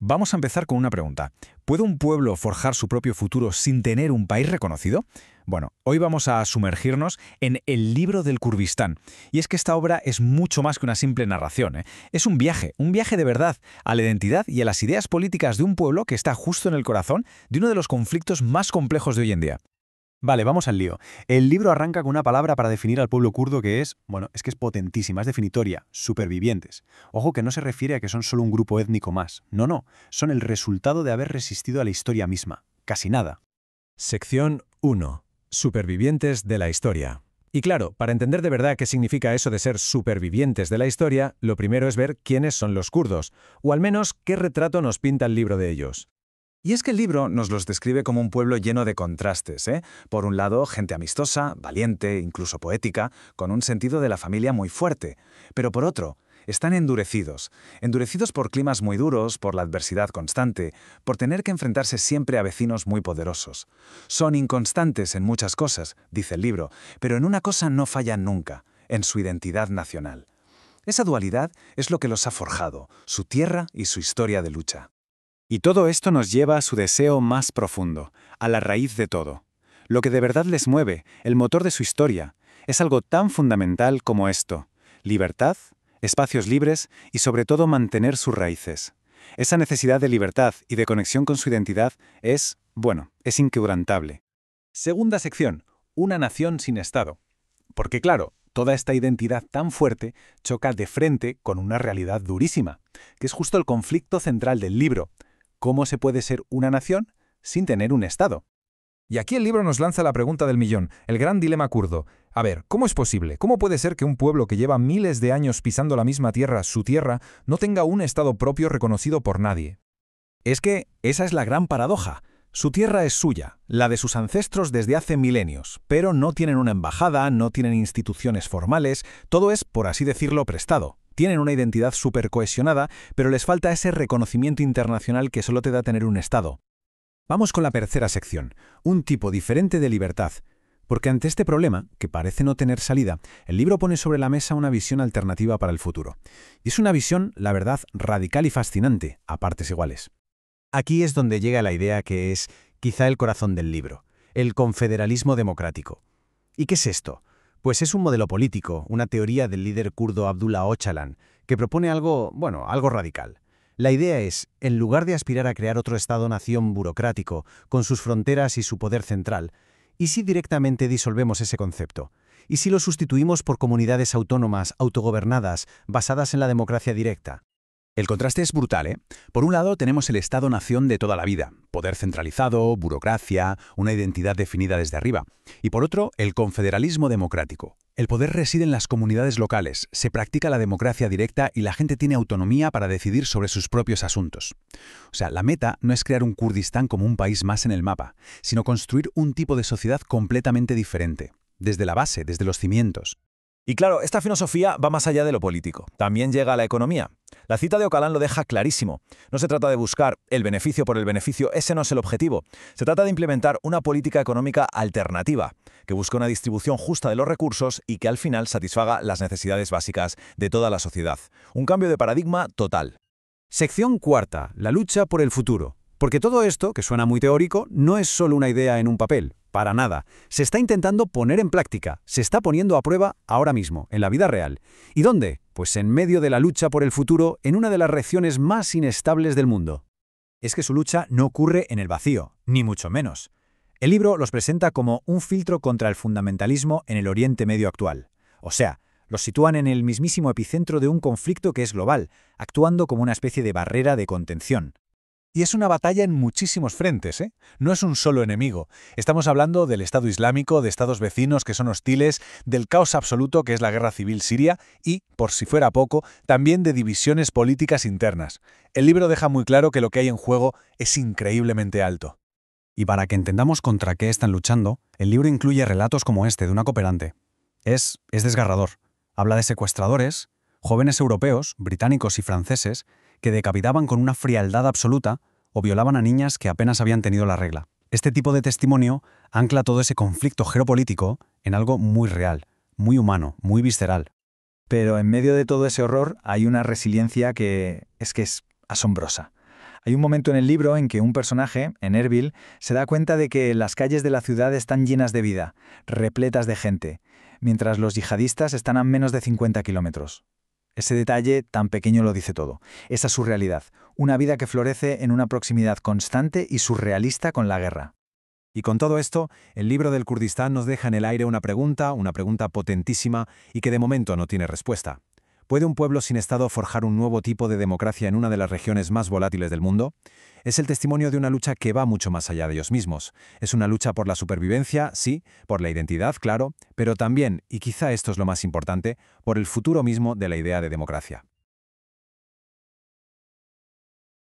Vamos a empezar con una pregunta. ¿Puede un pueblo forjar su propio futuro sin tener un país reconocido? Bueno, hoy vamos a sumergirnos en El libro del Kurdistán. Y es que esta obra es mucho más que una simple narración, ¿eh? Es un viaje de verdad a la identidad y a las ideas políticas de un pueblo que está justo en el corazón de uno de los conflictos más complejos de hoy en día. Vale, vamos al lío. El libro arranca con una palabra para definir al pueblo kurdo que es, es que es potentísima, es definitoria, supervivientes. Ojo que no se refiere a que son solo un grupo étnico más. No, no, son el resultado de haber resistido a la historia misma. Casi nada. Sección 1. Supervivientes de la historia. Y claro, para entender de verdad qué significa eso de ser supervivientes de la historia, lo primero es ver quiénes son los kurdos, o al menos qué retrato nos pinta el libro de ellos. Y es que el libro nos los describe como un pueblo lleno de contrastes, ¿eh? Por un lado, gente amistosa, valiente, incluso poética, con un sentido de la familia muy fuerte. Pero por otro, están endurecidos por climas muy duros, por la adversidad constante, por tener que enfrentarse siempre a vecinos muy poderosos. Son inconstantes en muchas cosas, dice el libro, pero en una cosa no fallan nunca, en su identidad nacional. Esa dualidad es lo que los ha forjado, su tierra y su historia de lucha. Y todo esto nos lleva a su deseo más profundo, a la raíz de todo. Lo que de verdad les mueve, el motor de su historia, es algo tan fundamental como esto: libertad, espacios libres y sobre todo mantener sus raíces. Esa necesidad de libertad y de conexión con su identidad es inquebrantable. Segunda sección. Una nación sin Estado. Porque claro, toda esta identidad tan fuerte choca de frente con una realidad durísima, que es justo el conflicto central del libro. ¿Cómo se puede ser una nación sin tener un Estado? Y aquí el libro nos lanza la pregunta del millón, el gran dilema kurdo. A ver, ¿cómo es posible? ¿Cómo puede ser que un pueblo que lleva miles de años pisando la misma tierra, su tierra, no tenga un Estado propio reconocido por nadie? Es que esa es la gran paradoja. Su tierra es suya, la de sus ancestros desde hace milenios, pero no tienen una embajada, no tienen instituciones formales, todo es, por así decirlo, prestado. Tienen una identidad súper cohesionada, pero les falta ese reconocimiento internacional que solo te da tener un Estado. Vamos con la tercera sección, un tipo diferente de libertad. Porque ante este problema, que parece no tener salida, el libro pone sobre la mesa una visión alternativa para el futuro. Y es una visión, la verdad, radical y fascinante, a partes iguales. Aquí es donde llega la idea que es quizá el corazón del libro, el confederalismo democrático. ¿Y qué es esto? Pues es un modelo político, una teoría del líder kurdo Abdullah Öcalan, que propone algo radical. La idea es, en lugar de aspirar a crear otro Estado-nación burocrático, con sus fronteras y su poder central, ¿y si directamente disolvemos ese concepto? ¿Y si lo sustituimos por comunidades autónomas, autogobernadas, basadas en la democracia directa? El contraste es brutal, ¿eh? Por un lado tenemos el Estado-nación de toda la vida, poder centralizado, burocracia, una identidad definida desde arriba. Y por otro, el confederalismo democrático. El poder reside en las comunidades locales, se practica la democracia directa y la gente tiene autonomía para decidir sobre sus propios asuntos. O sea, la meta no es crear un Kurdistán como un país más en el mapa, sino construir un tipo de sociedad completamente diferente, desde la base, desde los cimientos. Y claro, esta filosofía va más allá de lo político. También llega a la economía. La cita de Öcalan lo deja clarísimo. No se trata de buscar el beneficio por el beneficio, ese no es el objetivo. Se trata de implementar una política económica alternativa, que busque una distribución justa de los recursos y que al final satisfaga las necesidades básicas de toda la sociedad. Un cambio de paradigma total. Sección cuarta. La lucha por el futuro. Porque todo esto, que suena muy teórico, no es solo una idea en un papel. Para nada. Se está intentando poner en práctica, se está poniendo a prueba ahora mismo, en la vida real. ¿Y dónde? Pues en medio de la lucha por el futuro, en una de las regiones más inestables del mundo. Es que su lucha no ocurre en el vacío, ni mucho menos. El libro los presenta como un filtro contra el fundamentalismo en el Oriente Medio actual. O sea, los sitúan en el mismísimo epicentro de un conflicto que es global, actuando como una especie de barrera de contención. Y es una batalla en muchísimos frentes, ¿eh? No es un solo enemigo. Estamos hablando del Estado Islámico, de estados vecinos que son hostiles, del caos absoluto que es la guerra civil siria y, por si fuera poco, también de divisiones políticas internas. El libro deja muy claro que lo que hay en juego es increíblemente alto. Y para que entendamos contra qué están luchando, el libro incluye relatos como este de una cooperante. Es desgarrador. Habla de secuestradores, jóvenes europeos, británicos y franceses, que decapitaban con una frialdad absoluta o violaban a niñas que apenas habían tenido la regla. Este tipo de testimonio ancla todo ese conflicto geopolítico en algo muy real, muy humano, muy visceral. Pero en medio de todo ese horror hay una resiliencia que es asombrosa. Hay un momento en el libro en que un personaje, en Erbil, se da cuenta de que las calles de la ciudad están llenas de vida, repletas de gente, mientras los yihadistas están a menos de 50 kilómetros. Ese detalle tan pequeño lo dice todo. Esa es su realidad, una vida que florece en una proximidad constante y surrealista con la guerra. Y con todo esto, el libro del Kurdistán nos deja en el aire una pregunta potentísima y que de momento no tiene respuesta. ¿Puede un pueblo sin Estado forjar un nuevo tipo de democracia en una de las regiones más volátiles del mundo? Es el testimonio de una lucha que va mucho más allá de ellos mismos. Es una lucha por la supervivencia, sí, por la identidad, claro, pero también, y quizá esto es lo más importante, por el futuro mismo de la idea de democracia.